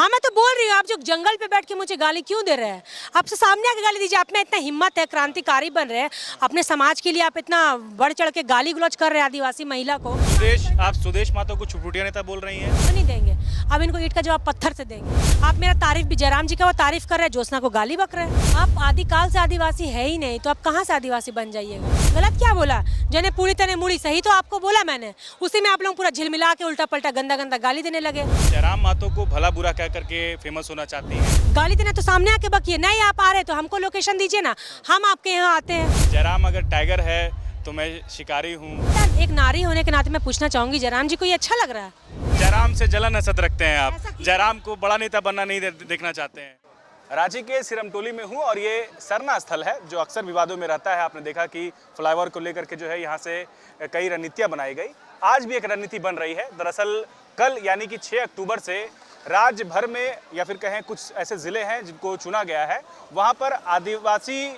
हाँ मैं तो बोल रही हूँ, आप जो जंगल पे बैठ के मुझे गाली क्यों दे रहे हैं? आपसे सामने आके गाली दीजिए। आप में इतना हिम्मत है, क्रांतिकारी बन रहे हैं, अपने समाज के लिए आप इतना बढ़ चढ़ के गाली गलौज कर रहे हैं आदिवासी महिला को। आप सुदेश महतो को छुटपुटिया नेता बोल रही हैं। तो नहीं देंगे, अब इनको ईंट का जवाब पत्थर से देंगे। आप मेरा तारीफ भी जयराम जी का वो तारीफ कर रहे हैं, ज्योत्सना को गाली बक रहे हैं। आप आदिकाल से आदिवासी है ही नहीं, तो आप कहाँ से आदिवासी बन जाइएगा? गलत क्या बोला? जने पूरी तने मुड़ी, सही तो आपको बोला मैंने, उसी में आप लोग पूरा झिलमिला के उल्टा पलटा गंदा गंदा गाली देने लगे। जयराम महतो को भला बुरा कह करके फेमस होना चाहती हैं। गाली देना तो सामने आके बकिए, नहीं आप आ रहे तो हमको लोकेशन दीजिए ना, हम आपके यहाँ आते हैं। जयराम अगर टाइगर है तो मैं शिकारी हूँ। एक नारी होने के नाते मैं पूछना चाहूंगी, जयराम जी को ये अच्छा लग रहा है? जयराम से जलन हसद रखते हैं आप, जयराम को बड़ा नेता बनना नहीं देखना चाहते हैं। रांची के सिरमटोली में हूँ और ये सरना स्थल है जो अक्सर विवादों में रहता है। आपने देखा कि फ्लाईओवर को लेकर के जो है यहाँ से कई रणनीतियाँ बनाई गई। आज भी एक रणनीति बन रही है। दरअसल कल यानी कि 6 अक्टूबर से राज्य भर में या फिर कहें कुछ ऐसे ज़िले हैं जिनको चुना गया है, वहाँ पर आदिवासी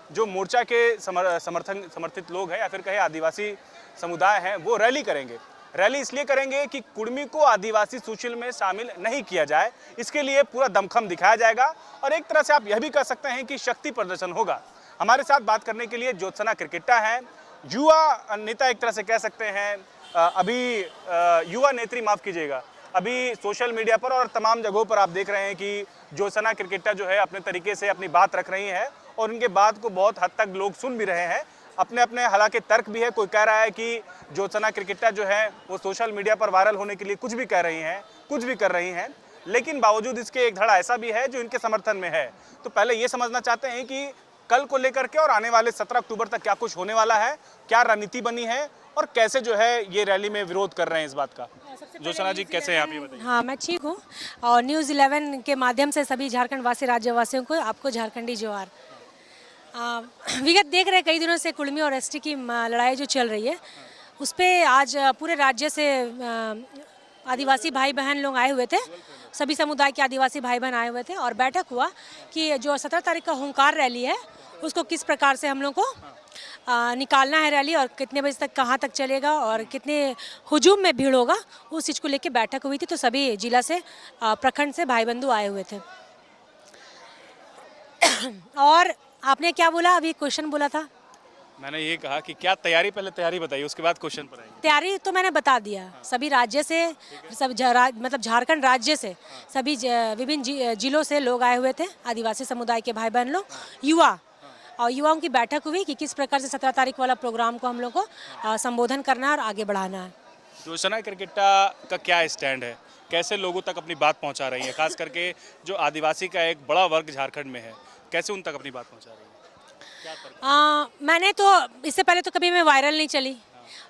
जो मोर्चा के समर्थित लोग हैं या फिर कहें आदिवासी समुदाय हैं, वो रैली करेंगे। रैली इसलिए करेंगे कि कुर्मी को आदिवासी सूची में शामिल नहीं किया जाए, इसके लिए पूरा दमखम दिखाया जाएगा और एक तरह से आप यह भी कह सकते हैं कि शक्ति प्रदर्शन होगा। हमारे साथ बात करने के लिए ज्योत्सना क्रिकेटा हैं, युवा नेता एक तरह से कह सकते हैं, अभी युवा नेत्री माफ़ कीजिएगा। अभी सोशल मीडिया पर और तमाम जगहों पर आप देख रहे हैं कि ज्योत्सना क्रिकेटा जो है अपने तरीके से अपनी बात रख रही है और उनके बात को बहुत हद तक लोग सुन भी रहे हैं। अपने अपने हालांकि तर्क भी है, कोई कह रहा है कि ज्योत्सना क्रिकेटा जो है वो सोशल मीडिया पर वायरल होने के लिए कुछ भी कह रही हैं, कुछ भी कर रही हैं, लेकिन बावजूद इसके एक धड़ा ऐसा भी है जो इनके समर्थन में है। तो पहले ये समझना चाहते हैं कि कल को लेकर के और आने वाले 17 अक्टूबर तक क्या कुछ होने वाला है, क्या रणनीति बनी है और कैसे जो है ये रैली में विरोध कर रहे हैं इस बात का। ज्योत्सना जी कैसे हैं आप, ये बताइए। हाँ मैं ठीक हूँ और न्यूज़ 11 के माध्यम से सभी झारखंड वासी राज्यवासियों को, आपको झारखंडी जोहार। विगत देख रहे कई दिनों से कुर्मी और एसटी की लड़ाई जो चल रही है, उस पर आज पूरे राज्य से आदिवासी भाई बहन लोग आए हुए थे, सभी समुदाय के आदिवासी भाई बहन आए हुए थे और बैठक हुआ कि जो 17 तारीख का हुंकार रैली है उसको किस प्रकार से हम लोग को निकालना है रैली और कितने बजे तक कहाँ तक चलेगा और कितने हुजूम में भीड़ होगा, उस चीज़ को लेकर बैठक हुई थी। तो सभी जिला से प्रखंड से भाई बंधु आए हुए थे। और आपने क्या बोला, अभी क्वेश्चन बोला था? मैंने ये कहा कि क्या तैयारी, पहले तैयारी बताइए उसके बाद क्वेश्चन पर आएंगे। तैयारी तो मैंने बता दिया, सभी राज्य से, सब मतलब झारखंड राज्य से सभी विभिन्न जिलों से लोग आए हुए थे, आदिवासी समुदाय के भाई बहन लोग, युवा, और युवाओं की बैठक हुई कि किस प्रकार से 17 तारीख वाला प्रोग्राम को हम लोग को संबोधन करना है और आगे बढ़ाना है। ज्योत्सना क्रिकेटा का क्या स्टैंड है, कैसे लोगों तक अपनी बात पहुंचा रही है, खास करके जो आदिवासी का एक बड़ा वर्ग झारखंड में है, कैसे उन तक अपनी बात पहुंचा रही है? मैंने तो इससे पहले तो कभी मैं वायरल नहीं चली।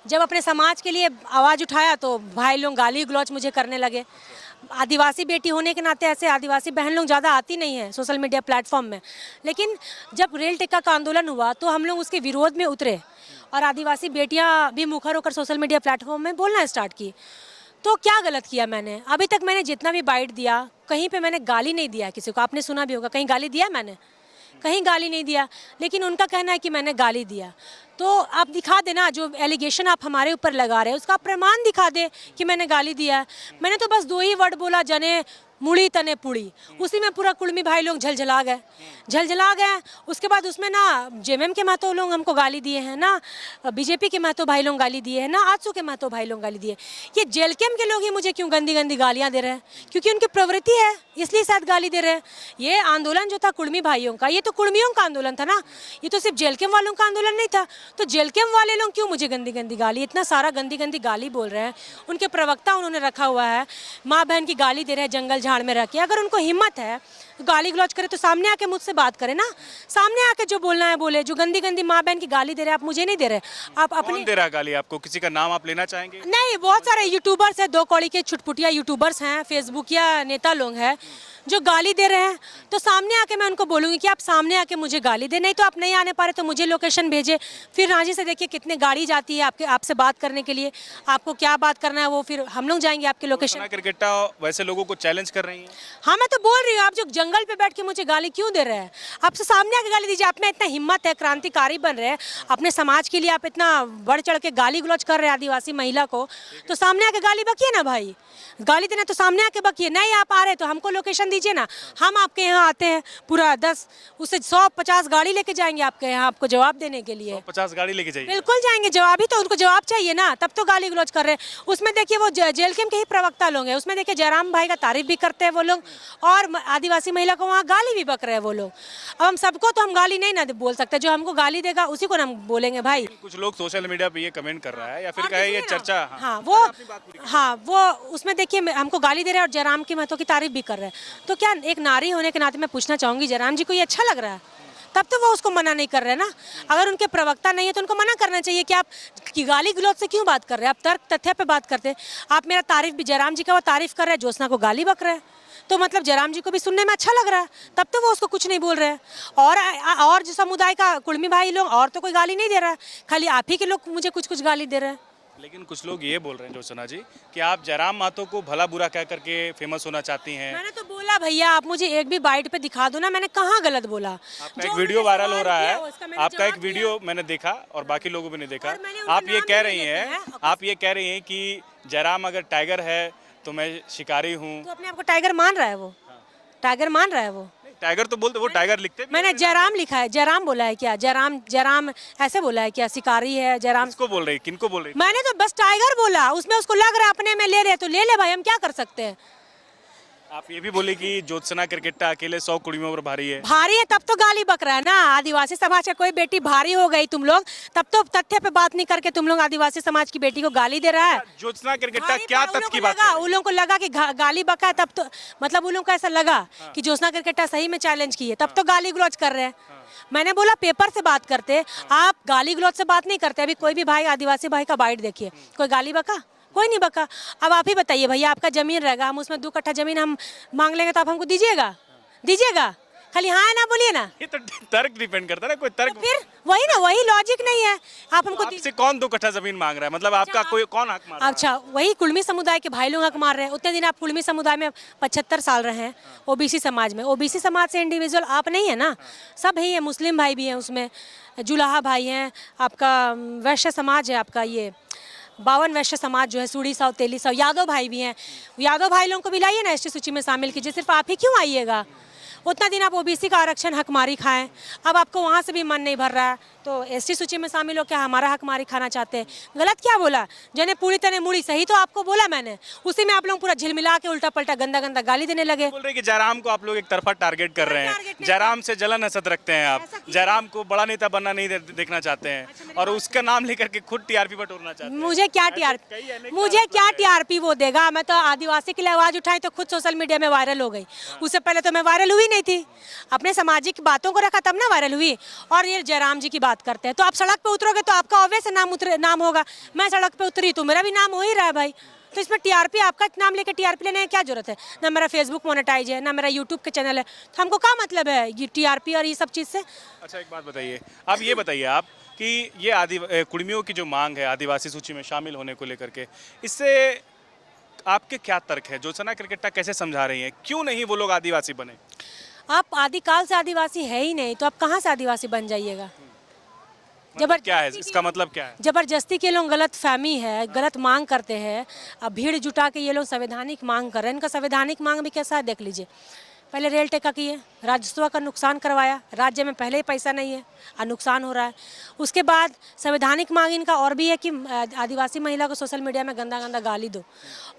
जब अपने समाज के लिए आवाज़ उठाया तो भाई लोग गाली गलौज मुझे करने लगे। आदिवासी बेटी होने के नाते ऐसे आदिवासी बहन लोग ज़्यादा आती नहीं है सोशल मीडिया प्लेटफॉर्म में, लेकिन जब रेल टिक्का का आंदोलन हुआ तो हम लोग उसके विरोध में उतरे और आदिवासी बेटियां भी मुखर होकर सोशल मीडिया प्लेटफॉर्म में बोलना स्टार्ट की। तो क्या गलत किया मैंने? अभी तक मैंने जितना भी बाइट दिया, कहीं पे मैंने गाली नहीं दिया किसी को। आपने सुना भी होगा, कहीं गाली दिया मैंने? कहीं गाली नहीं दिया, लेकिन उनका कहना है कि मैंने गाली दिया। तो आप दिखा देना, जो एलिगेशन आप हमारे ऊपर लगा रहे हैं उसका प्रमाण दिखा दे कि मैंने गाली दिया। मैंने तो बस 2 ही वर्ड बोला, जने मुड़ी तने पुड़ी, उसी में पूरा कुर्मी भाई लोग झलझला गए। उसके बाद उसमें ना जेएमएम के महतो लोग हमको गाली दिए हैं, ना बीजेपी के महतो भाई लोग गाली दिए हैं, ना आजसू के महतो भाई लोग गाली दिए। ये जेलकेम के लोग ही मुझे क्यों गंदी गंदी गालियां दे रहे हैं? क्योंकि उनकी प्रवृत्ति है, इसलिए शायद गाली दे रहे हैं। ये आंदोलन जो था कुर्मी भाइयों का, ये तो कुर्मियों का आंदोलन था ना, ये तो सिर्फ जेलकेम वालों का आंदोलन नहीं था। तो जेलकेम वाले लोग क्यों मुझे गंदी गंदी गाली, इतना सारा गंदी गंदी गाली बोल रहे हैं? उनके प्रवक्ता उन्होंने रखा हुआ है, माँ बहन की गाली दे रहे हैं जंगल झाड़ में रख के। अगर उनको हिम्मत है तो गाली गलौज करे तो सामने आके मुझसे बात करें ना, सामने आके जो बोलना है बोले। जो गंदी गंदी माँ बहन की गाली दे रहे हैं, आप मुझे नहीं दे रहे, आप अपने। कौन दे रहा गाली आपको? किसी का नाम आप लेना चाहेंगे? नहीं, बहुत सारे यूट्यूबर्स हैं, 2 कौड़ी के छुटपुटिया यूट्यूबर्स हैं, फेसबुक या नेता लोग हैं जो गाली दे रहे हैं। तो सामने आके मैं उनको बोलूँगी कि आप सामने आके मुझे गाली दे, नहीं तो आप नहीं आने पा रहे तो मुझे लोकेशन भेजे। फिर रांची से देखिए कितने गाड़ी जाती है आपसे बात करने के लिए, आपको क्या बात करना है वो फिर हम लोग जाएंगे आपके लोकेशन। क्रिकेटा वैसे लोगों को चैलेंज कर रही है। हाँ मैं तो बोल रही हूँ, आप जो जंगल पे बैठ के मुझे गाली क्यों दे रहे हैं? आपसे सामने आके गाली दीजिए। आप में इतना हिम्मत है, क्रांतिकारी बन रहे हैं अपने समाज के लिए, आप इतना बढ़ चढ़ के गाली गलौज कर रहे हैं आदिवासी महिला को, तो सामने आके गाली बकिए ना भाई। गाली देना तो सामने आके बकिए। नहीं आप आ रहे तो हमको लोकेशन दीजिए ना, हम आपके यहाँ आते हैं, पूरा 10 उससे 150 गाड़ी लेके जाएंगे आपके यहाँ, आपको जवाब देने के लिए। 50 गाड़ी लेके जाइए। बिल्कुल जाएंगे, जवाब ही तो उनको जवाब चाहिए ना, तब तो गाली गलौज कर रहे हैं। उसमें देखिए वो जेल के ही प्रवक्ता लोग हैं, उसमें देखिए जयराम भाई का तारीफ भी करते हैं वो लोग, और आदिवासी महिला को वहाँ गाली भी बक रहे हैं वो लोग। अब हम सबको तो हम गाली नहीं ना बोल सकते, जो हमको गाली देगा उसी को हम बोलेंगे भाई। कुछ लोग सोशल मीडिया पे ये कमेंट कर रहा है या फिर कहे ये चर्चा। हाँ वो उसमें देखिए हमको गाली दे रहे हैं और जयराम की महतो की तारीफ भी कर रहे हैं। तो क्या एक नारी होने के नाते मैं पूछना चाहूंगी, जयराम जी को ये अच्छा लग रहा है? तब तो वो उसको मना नहीं कर रहे ना। अगर उनके प्रवक्ता नहीं है तो उनको मना करना चाहिए कि आप की गाली गलौज से क्यों बात कर रहे हैं, आप तर्क तथ्य पे बात करते हैं। आप मेरा तारीफ भी, जयराम जी का वो तारीफ कर रहे हैं, ज्योत्सना को गाली बक रहे हैं, तो मतलब जयराम जी को भी सुनने में अच्छा लग रहा है, तब तो वो उसको कुछ नहीं बोल रहे हैं। और जो समुदाय का कुर्मी भाई लोग और तो कोई गाली नहीं दे रहा है, खाली आप ही के लोग मुझे कुछ कुछ गाली दे रहे हैं। लेकिन कुछ लोग ये बोल रहे हैं ज्योत्सना जी कि आप जयराम महतो को भला बुरा कह करके फेमस होना चाहती हैं। मैंने तो बोला भैया आप मुझे एक भी बाइट पे दिखा दो ना, मैंने कहाँ गलत बोला। आपका एक वीडियो वायरल हो रहा है, आपका एक वीडियो मैंने देखा और बाकी लोगों ने देखा। आप ये कह रही हैं कि जयराम अगर टाइगर है तो मैं शिकारी हूँ। तो अपने आप को टाइगर मान रहा है वो, टाइगर मान रहा है वो। टाइगर तो बोलते, वो टाइगर लिखते भी। मैंने जयराम लिखा है, जयराम बोला है क्या? जयराम ऐसे बोला है क्या? शिकारी है जयराम। किसको बोल रही, किनको बोल रही? मैंने तो बस टाइगर बोला, उसमें उसको लग रहा है अपने में ले रहे तो ले ले भाई, हम क्या कर सकते हैं। आप ये भी बोले कि ज्योत्सना क्रिकेटा अकेले 100 कुड़ियों पर भारी है। भारी है तब तो गाली बक रहा है ना। आदिवासी समाज का कोई बेटी भारी हो गई तुम लोग, तब तो तथ्य पे बात नहीं करके तुम लोग आदिवासी समाज की बेटी को गाली दे रहा है। ज्योत्सना क्रिकेटा क्या तथ्य की बात? उन लोगों को लगा कि गाली बका है, तब तो मतलब उन लोगों को ऐसा लगा कि ज्योत्सना क्रिकेटा सही में चैलेंज की है, तब तो गाली गलौज कर रहे हैं। मैंने बोला पेपर से बात करते, आप गाली गलौज से बात नहीं करते। अभी कोई भी भाई आदिवासी भाई का बाइट देखिए, कोई गाली बका? कोई नहीं बका। अब आप ही बताइए भैया, आपका जमीन रहेगा, हम उसमें 2 कट्ठा जमीन हम मांग लेंगे तो आप हमको दीजिएगा? खाली हाँ ना बोलिए ना। ये तो तर्क डिपेंड करता है ना, कोई तर्क। तो फिर वही ना, वही लॉजिक नहीं है। आप हमको आपसे कौन 2 कट्ठा जमीन मांग रहा है? मतलब आपका कोई कौन हक मार रहा है? अच्छा, वही कुर्मी समुदाय के भाई लोग हक मार रहे हैं। उतने दिन आप कुर्मी समुदाय में 75 साल रहे हैं, ओबीसी समाज में। ओबीसी समाज से इंडिविजुअल आप नहीं है ना, सब ही है, मुस्लिम भाई भी हैं उसमें, जुलाहा भाई हैं, आपका वैश्य समाज है, आपका ये 52 वैश्य समाज जो है, सूड़ी साव, तेली साव, यादव भाई भी हैं। यादव भाई लोगों को भी लाइए ना एसटी सूची में शामिल कीजिए। सिर्फ आप ही क्यों आइएगा? उतना दिन आप ओबीसी का आरक्षण हकमारी खाएं, अब आपको वहाँ से भी मन नहीं भर रहा है तो एसटी सूची में शामिल हो क्या हमारा हकमारी खाना चाहते हैं? गलत क्या बोला? जने पूरी तरह मुड़ी, सही तो आपको बोला मैंने, उसी में आप लोग पूरा झिलमिला के उल्टा पलटा गंदा गंदा गाली देने लगे। बोल रहे कि जयराम को आप लोग एक तरफा टारगेट कर रहे हैं, जयराम से जलन हसद रखते हैं आप, जयराम को बड़ा नेता बनना नहीं देखना चाहते हैं और उसका नाम लेकर के खुद टीआरपी बटोरना चाहते हैं। मुझे क्या टीआरपी वो देगा? मैं तो आदिवासी के लिए आवाज उठाई तो खुद सोशल मीडिया में वायरल हो गई। उससे पहले तो मैं वायरल हुई नहीं थी, अपने सामाजिक बातों को रखा तब ना वायरल हुई। और ये जयराम जी की बात करते हैं तो आप सड़क पे उतरोगे तो आपका ऑब्वियस नाम होगा। मैं सड़क पे उतरी तो मेरा भी नाम हो ही रहा है भाई, तो इसमें टीआरपी, आपका नाम लेके टीआरपी लेने की क्या जरूरत है? ना मेरा फेसबुक मोनेटाइज है, ना मेरा यूट्यूब के चैनल है, तो हमको क्या मतलब है ये टीआरपी और ये सब चीज़ से? अच्छा एक बात बताइए, आप ये बताइए आप कि ये कुड़मियों की जो मांग है आदिवासी सूची में शामिल होने को लेकर के, इससे आपके क्या तर्क है? ज्योत्सना क्रिकेटा कैसे समझा रही हैं, क्यों नहीं वो लोग आदिवासी बने? आप आदिकाल से आदिवासी है ही नहीं तो आप कहाँ से आदिवासी बन जाइएगा? मतलब क्या है इसका मतलब क्या है? जबरदस्ती के लोग गलत फहमी है, गलत मांग करते हैं। अब भीड़ जुटा के ये लोग संवैधानिक मांग कर रहे हैं। इनका संवैधानिक मांग भी कैसा है देख लीजिए। पहले रेल टेका किए, राजस्व का नुकसान करवाया, राज्य में पहले ही पैसा नहीं है और नुकसान हो रहा है। उसके बाद संवैधानिक मांग इनका और भी है कि आदिवासी महिला को सोशल मीडिया में गंदा गंदा गाली दो।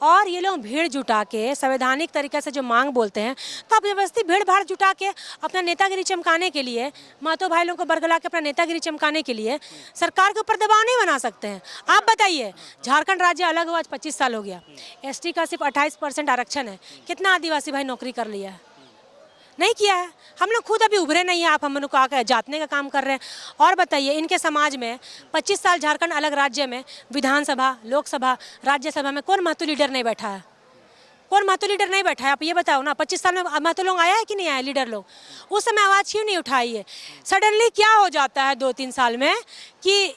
और ये लोग भीड़ जुटा के संवैधानिक तरीके से जो मांग बोलते हैं, तो आप जबरदस्ती भीड़ भाड़ जुटा के अपना नेतागिरी चमकाने के लिए, महतो भाई लोगों को बरगला के अपना नेतागिरी चमकाने के लिए सरकार के ऊपर दबाव नहीं बना सकते हैं। आप बताइए, झारखंड राज्य अलग हुआ 25 साल हो गया, एसटी का सिर्फ 28% आरक्षण है, कितना आदिवासी भाई नौकरी कर लिया है? नहीं किया है। हम लोग खुद अभी उभरे नहीं हैं, आप हम लोग को जातने का काम कर रहे हैं। और बताइए, इनके समाज में 25 साल झारखंड अलग राज्य में विधानसभा, लोकसभा, राज्यसभा में कौन महतो लीडर नहीं बैठा है? कौन महतो लीडर नहीं बैठा है? आप ये बताओ ना। 25 साल में महतो लोग आया है कि नहीं आया लीडर लोग? उस समय आवाज़ क्यों नहीं उठाई है? सडनली क्या हो जाता है 2-3 साल में कि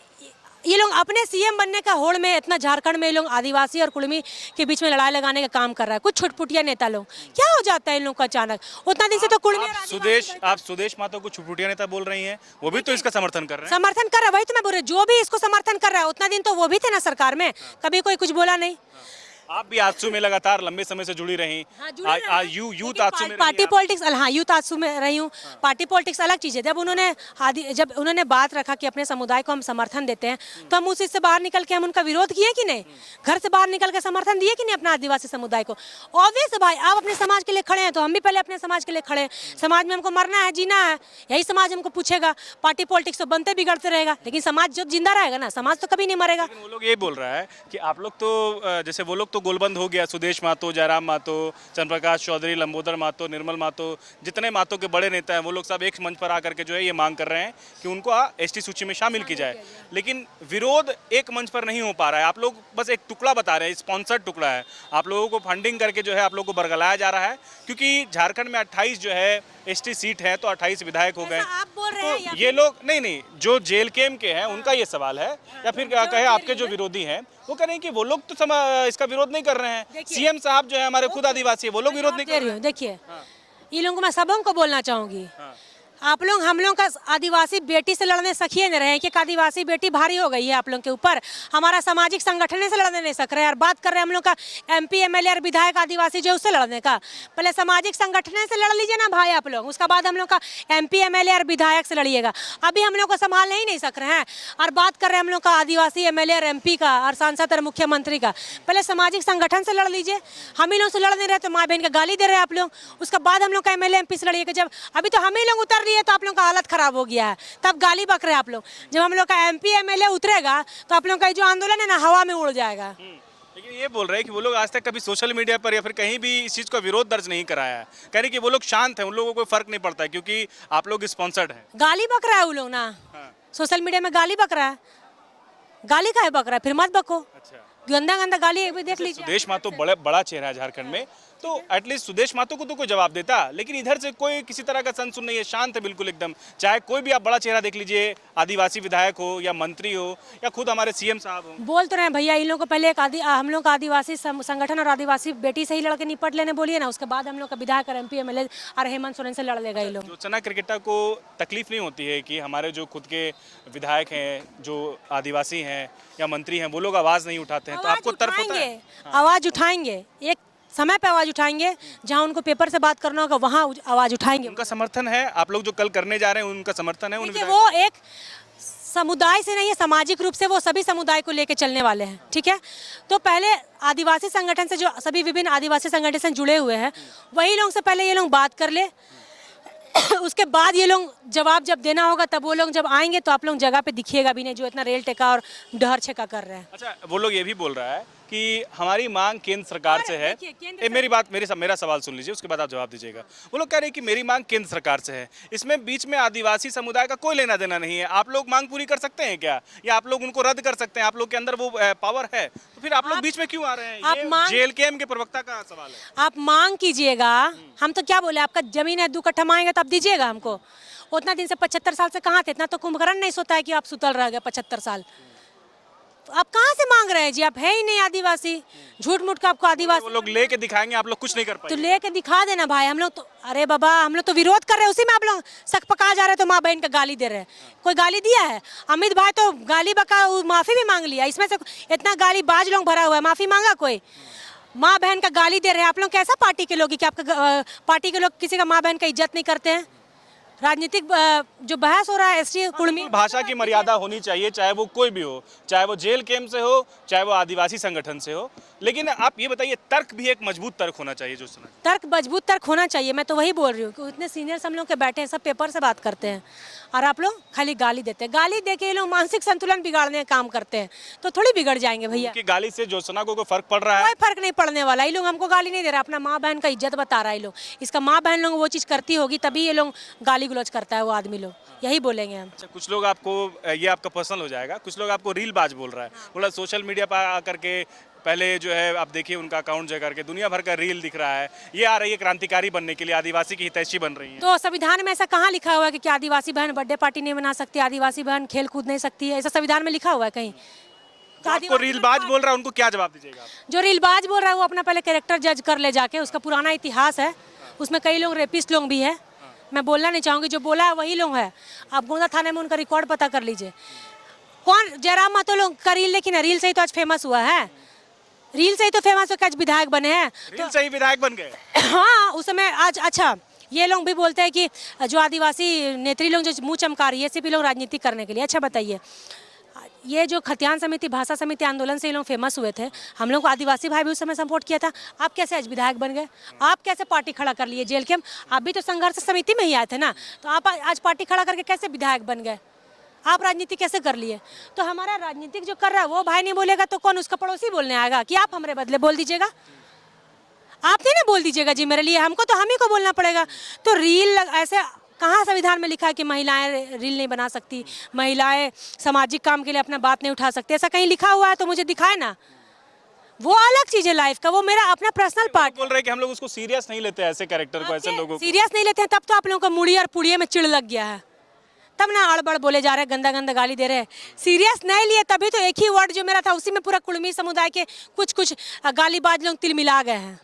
ये लोग अपने सीएम बनने का होड़ में इतना झारखंड में ये लोग आदिवासी और कुड़मी के बीच में लड़ाई लगाने का काम कर रहा है। कुछ छुटपुटिया नेता लोग, क्या हो जाता है इन लोग का अचानक? उतना दिन से तो कुड़मी और आदिवासी आप सुदेश महतो को छुटपुटिया नेता बोल रही हैं, वो भी तो इसका समर्थन कर रहे हैं। समर्थन कर रहा है, वही तो मैं बोल रही हूँ, जो भी इसको समर्थन कर रहा है उतना दिन तो वो भी थे ना सरकार में, कभी कोई कुछ बोला नहीं। आप भी आजसू में लगातार लंबे समय से जुड़ी रही। यूथ आजसू में पार्टी पॉलिटिक्स, हाँ यूथ आजसू में रही हूँ। पार्टी पॉलिटिक्स अलग चीज़ है। जब उन्होंने बात रखा कि अपने समुदाय को हम समर्थन देते हैं, तो हम उस चीज़ से बाहर निकल के हम उनका विरोध किए कि नहीं? घर से बाहर निकल के समर्थन दिए कि नहीं अपना आदिवासी समुदाय को? ऑब्वियस भाई, आप अपने समाज के लिए खड़े हैं तो हम भी पहले अपने समाज के लिए खड़े हैं। समाज में हमको मरना है, जीना है, यही समाज हमको पूछेगा। पार्टी पॉलिटिक्स तो बनते बिगड़ते रहेगा, लेकिन समाज जो जिंदा रहेगा ना, समाज तो कभी नहीं मरेगा। वो लोग ये बोल रहा है कि आप लोग तो जैसे वो लोग तो गोलबंद हो गया, सुदेश महतो, जयराम महतो, चंद्रप्रकाश चौधरी, लंबोदर महतो, निर्मल महतो, जितने महतो के बड़े नेता हैं वो लोग सब एक मंच पर आकर के जो है ये मांग कर रहे हैं कि उनको एसटी सूची में शामिल की जाए। लेकिन विरोध एक मंच पर नहीं हो पा रहा है। आप लोग बस एक टुकड़ा बता रहे हैं, स्पॉन्सर्ड टुकड़ा है। आप लोगों को फंडिंग करके जो है आप लोगों को बरगलाया जा रहा है, क्योंकि झारखंड में 28 जो है एसटी सीट है तो 28 विधायक हो गए। आप बोल रहे हैं तो ये लोग नहीं, जो जेल केम के हैं उनका ये सवाल है, या फिर क्या कहे आपके जो विरोधी हैं वो कह रहे हैं कि वो लोग तो इसका विरोध नहीं कर रहे हैं। सीएम साहब जो है हमारे खुद आदिवासी है, वो लोग विरोध नहीं कर रहे हैं। देखिए, ये लोगों को मैं सबों को बोलना चाहूंगी, आप लोग हम लोग का आदिवासी बेटी से लड़ने सखिए न रहे कि एक आदिवासी बेटी भारी हो गई है आप लोग के ऊपर। हमारा सामाजिक संगठन से लड़ने नहीं सक रहे हैं। बात कर रहे हैं हम लोग का एमपी एमएलए और विधायक आदिवासी जो उससे लड़ने का, पहले सामाजिक संगठन से लड़ लीजिए ना भाई आप लोग, उसके बाद हम लोग का एमपी एमएलए और विधायक से लड़िएगा। अभी हम लोग को संभाल ही नहीं सक रहे हैं और बात कर रहे हैं हम लोग का आदिवासी एमएलए और एमपी का और सांसद और मुख्यमंत्री का। पहले सामाजिक संगठन से लड़ लीजिए। हम ही लोग से लड़ नहीं रहे तो माँ बहन का गाली दे रहे हैं आप लोग, उसके बाद हम लोग का एमएलए एमपी से लड़िएगा। जब अभी तो हम ही लोग उतर रही है तो आप लोग का हालत खराब हो गया है, तब गाली बक रहे हैं आप लोग। जब हम लोग का एमपी एमएलए उतरेगा तो आप लोग का जो आंदोलन है ना हवा में उड़ जाएगा। लेकिन ये बोल रहे हैं कि वो लोग आज तक कभी सोशल मीडिया पर या फिर कहीं भी इस चीज़ का विरोध दर्ज नहीं कराया है। कह रहे कि वो लोग शांत हैं, उन लोगों को कोई फर्क नहीं पड़ता है क्योंकि आप लोग स्पॉन्सर्ड हैं। गाली बक रहा है वो लोग ना, सोशल मीडिया में गाली बक रहा है। गाली काहे बक रहा है? फिर मत बको। अच्छा, गंदा गंदा गाली एक भी देख लीजिए। सुदेश महतो बड़ा चेहरा है झारखंड में, तो एटलीस्ट सुदेश महतो को तो कोई जवाब देता, लेकिन इधर से कोई किसी तरह का सन सुन नहीं है, शांत है बिल्कुल एकदम। चाहे कोई भी आप बड़ा चेहरा देख लीजिए, आदिवासी विधायक हो या मंत्री हो या खुद हमारे सीएम साहब हो। बोल तो रहे हैं भैया, इन लोगों को पहले हम लोग का आदिवासी संगठन और आदिवासी बेटी से ही लड़के निपट लेने बोलिए ना, उसके बाद हम लोग का विधायक और एमपी एमएलए और हेमंत सोरेन से लड़ लेगा ये लोग। ज्योत्सना क्रिकेटा को तकलीफ नहीं होती है कि हमारे जो खुद के विधायक हैं, जो आदिवासी हैं या मंत्री हैं, वो लोग आवाज़ नहीं उठाते हैं, तो आपको तर्क होता है? आवाज़ उठाएंगे, एक समय पे आवाज़ उठाएंगे, जहां उनको पेपर से बात करना होगा वहां आवाज़ उठाएंगे। उनका समर्थन है, आप लोग जो कल करने जा रहे हैं उनका समर्थन है? वो एक समुदाय से नहीं है, सामाजिक रूप से वो सभी समुदाय को लेके चलने वाले हैं, ठीक है। तो पहले आदिवासी संगठन से, जो सभी विभिन्न आदिवासी संगठन से जुड़े हुए हैं, वही लोग से पहले ये लोग बात कर ले उसके बाद ये लोग जवाब जब देना होगा तब वो लोग जब आएंगे तो आप लोग जगह पे दिखिएगा भी नहीं, जो इतना रेल टेका और डहर छेका कर रहे हैं। अच्छा, वो लोग ये भी बोल रहा है कि हमारी मांग केंद्र सरकार से है। मेरा सवाल सुन लीजिए, उसके बाद आप जवाब दीजिएगा। वो लोग कह रहे हैं कि मेरी मांग केंद्र सरकार से है, इसमें बीच में आदिवासी समुदाय का कोई लेना देना नहीं है। आप लोग मांग पूरी कर सकते हैं क्या, या आप लोग उनको रद्द कर सकते हैं? आप लोग के अंदर वो पावर है, तो फिर आप लोग बीच में क्यों आ रहे हैं? ये जेएलकेएम के प्रवक्ता का सवाल है। आप मांग कीजिएगा, हम तो क्या बोले, आपका जमीन है 2 कट्ठा मांगेगा तब दीजिएगा हमको। उतना दिन से 75 साल से कहाँ थे? इतना तो कुंभकर्ण नहीं सोता है कि आप सुतल रह गए 75 साल। आप कहाँ से मांग रहे हैं जी? आप है ही नहीं आदिवासी, झूठ मूठ का आपको आदिवासी। वो लोग लेके दिखाएंगे, आप लोग कुछ नहीं कर पाएंगे। तो लेके दिखा देना भाई। हम लोग तो, अरे बाबा, हम लोग तो विरोध कर रहे हैं, उसी में आप लोग सक पका जा रहे हैं तो माँ बहन का गाली दे रहे हैं। कोई गाली दिया है? अमित भाई तो गाली बका, माफी भी मांग लिया। इसमें से इतना गाली बाज लोग भरा हुआ है, माफी मांगा कोई? माँ बहन का गाली दे रहे हैं आप लोग। कैसा पार्टी के लोग कि आपका पार्टी के लोग किसी का माँ बहन का इज्जत नहीं करते हैं? राजनीतिक जो बहस हो रहा है एसटी कुड़मी, भाषा की मर्यादा होनी चाहिए, चाहे वो कोई भी हो, चाहे वो जेल कैंप से हो, चाहे वो आदिवासी संगठन से हो। लेकिन आप ये बताइए, तर्क भी एक मजबूत तर्क होना चाहिए। जो सुना तर्क मजबूत तर्क होना चाहिए, मैं तो वही बोल रही हूँ कि इतने सीनियर्स हम लोग के बैठे हैं, सब पेपर से बात करते हैं और आप लोग खाली गाली देते हैं। गाली दे के ये लोग मानसिक संतुलन बिगाड़ने का काम करते हैं, तो थोड़ी बिगड़ जाएंगे भैया। कि गाली से ज्योत्सना को कोई फर्क पड़ रहा है? कोई फर्क नहीं पड़ने वाला। ये लोग हमको गाली नहीं दे रहा, अपना माँ बहन का इज्जत बता रहा है। ये लोग, इसका माँ बहन लोग वो चीज़ करती होगी तभी ये लोग गाली गलौज करता है वो आदमी लोग, यही बोलेंगे हम। अच्छा, कुछ लोग आपको, ये आपका पर्सनल हो जाएगा, कुछ लोग आपको रील बाज बोल रहा है, बोला सोशल मीडिया पर आकर के पहले जो है आप देखिए उनका अकाउंट जो करके दुनिया भर का रील दिख रहा है, ये आ रही है क्रांतिकारी बनने के लिए, आदिवासी की हितैषी बन रही है। तो संविधान में ऐसा कहाँ लिखा हुआ है कि आदिवासी बहन बर्थडे पार्टी नहीं बना सकती, आदिवासी बहन खेल कूद नहीं सकती है? ऐसा संविधान में लिखा हुआ है कहीं? जो आपको रीलबाज बोल रहा है उनको क्या जवाब दीजिएगा आप? जो रीलबाज बोल रहा है वो अपना पहले कैरेक्टर जज कर ले जाके, उसका पुराना इतिहास है, उसमें कई लोग रेपिस्ट लोग भी है, मैं बोलना नहीं चाहूँगी, जो बोला है वही लोग है। आप गोंदा थाने में उनका रिकॉर्ड पता कर लीजिए। कौन जयराम महतो लोग का रील, लेकिन रील से ही तो आज फेमस हुआ है, रील से ही तो फेमस होकर आज विधायक बने हैं। रील से ही विधायक बन गए? हाँ, उस समय आज अच्छा ये लोग भी बोलते हैं कि जो आदिवासी नेत्री लोग जो मुंह चमका रही है सिर्फ ये लोग राजनीति करने के लिए। अच्छा बताइए, ये जो खतियान समिति, भाषा समिति आंदोलन से ये लोग फेमस हुए थे, हम लोग को आदिवासी भाई भी उस समय सपोर्ट किया था। आप कैसे आज विधायक बन गए? आप कैसे पार्टी खड़ा कर लिए जेल के? आप भी तो संघर्ष समिति में ही आए थे ना, तो आप आज पार्टी खड़ा करके कैसे विधायक बन गए? आप राजनीति कैसे कर लिए? तो हमारा राजनीतिक जो कर रहा है वो भाई नहीं बोलेगा तो कौन उसका पड़ोसी बोलने आएगा कि आप हमारे बदले बोल दीजिएगा? आप नहीं ना बोल दीजिएगा जी मेरे लिए, हमको तो हम ही को बोलना पड़ेगा। तो रील ऐसे कहाँ संविधान में लिखा है कि महिलाएं रील नहीं बना सकती, महिलाएं सामाजिक काम के लिए अपना बात नहीं उठा सकती? ऐसा कहीं लिखा हुआ है तो मुझे दिखाए ना। वो अलग चीज है लाइफ का, वो मेरा अपना पर्सनल पार्ट। बोल रहे हैं कि हम लोग उसको सीरियस नहीं लेते ऐसे कैरेक्टर को, ऐसे लोगों को सीरियस नहीं लेते हैं, तब तो आप लोगों को मुड़ी और पुड़िये में चिड़ लग गया है, तब ना अड़बड़ बोले जा रहे हैं, गंदा गंदा गाली दे रहे हैं। सीरियस नहीं लिए तभी तो एक ही वर्ड जो मेरा था उसी में पूरा कुड़मी समुदाय के कुछ गालीबाज लोग तिल मिला गए हैं।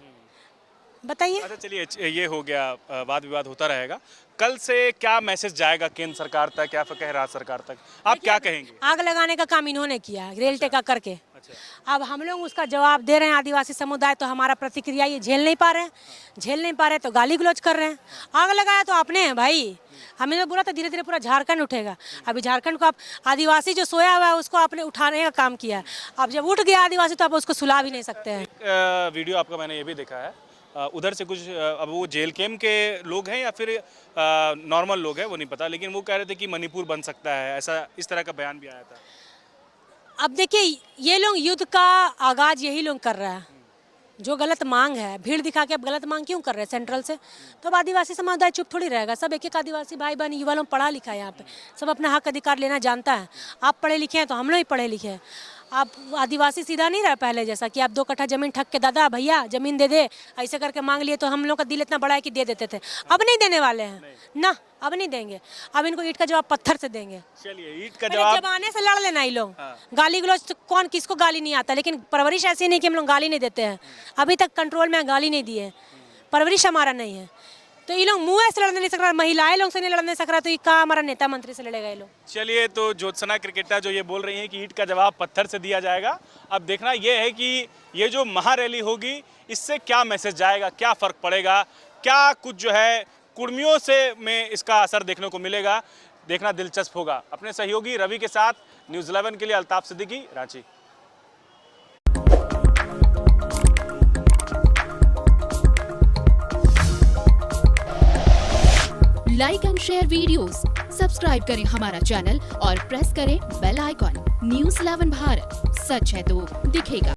बताइए। अच्छा चलिए, ये हो गया, वाद विवाद होता रहेगा। कल से क्या मैसेज जाएगा केंद्र सरकार तक या फिर कह राज्य सरकार तक, आप क्या कहेंगे? आग लगाने का काम इन्होंने किया रेल टेका करके। अच्छा। अब हम लोग उसका जवाब दे रहे हैं आदिवासी समुदाय, तो हमारा प्रतिक्रिया ये झेल नहीं पा रहे हैं, झेल नहीं पा रहे तो गाली गलौज कर रहे हैं। आग लगाया तो आपने है भाई, हमें तो बोला था धीरे धीरे पूरा झारखंड उठेगा। अभी झारखंड को आप आदिवासी जो सोया हुआ है उसको आपने उठाने का काम किया। अब जब उठ गया आदिवासी तो आप उसको सुला भी नहीं सकते हैं। वीडियो आपका मैंने ये भी देखा है, उधर से कुछ अब वो जेल कैम्प के लोग हैं या फिर नॉर्मल लोग हैं वो नहीं पता, लेकिन वो कह रहे थे कि मणिपुर बन सकता है, ऐसा इस तरह का बयान भी आया था। अब देखिए, ये लोग युद्ध का आगाज यही लोग कर रहा है, जो गलत मांग है, भीड़ दिखा के अब गलत मांग क्यों कर रहे हैं सेंट्रल से? तो अब आदिवासी समुदाय चुप थोड़ी रहेगा। सब एक एक आदिवासी भाई बहन युवा लोग पढ़ा लिखा है यहाँ पे, सब अपना हक अधिकार लेना जानता है। आप पढ़े लिखे हैं तो हम लोग ही पढ़े लिखे हैं। आप आदिवासी सीधा नहीं रहा पहले जैसा कि आप 2 कट्ठा जमीन ठग के दादा भैया जमीन दे दे ऐसे करके मांग लिए, तो हम लोग का दिल इतना बड़ा है कि दे देते थे। अब नहीं देने वाले हैं ना, अब नहीं देंगे। अब इनको ईंट का जवाब पत्थर से देंगे। चलिए, ईंट का जवाब जमाने से लड़ लेना। ये लोग गाली गलौज तो कौन किसको गाली नहीं आता, लेकिन परवरिश ऐसी नहीं कि हम लोग गाली नहीं देते हैं। अभी तक कंट्रोल में गाली नहीं दी है, परवरिश हमारा नहीं है। तो ये लोग मुंह से लड़ने नहीं सक रहा, महिलाएं लोग से नहीं लड़ने सक रहा, तो ये कहाँ हमारा नेता मंत्री से लड़ेगा ये लोग? चलिए, तो ज्योत्सना क्रिकेटर जो ये बोल रही हैं कि ईंट का जवाब पत्थर से दिया जाएगा, अब देखना ये है कि ये जो महारैली होगी इससे क्या मैसेज जाएगा, क्या फर्क पड़ेगा, क्या कुछ जो है कुर्मियों से में इसका असर देखने को मिलेगा, देखना दिलचस्प होगा। अपने सहयोगी रवि के साथ न्यूज़ 11 के लिए Altaf Siddiqui, Ranchi. Like and share videos, subscribe करें हमारा चैनल और प्रेस करें बेल आइकॉन। न्यूज़ 11 भारत, सच है तो दिखेगा।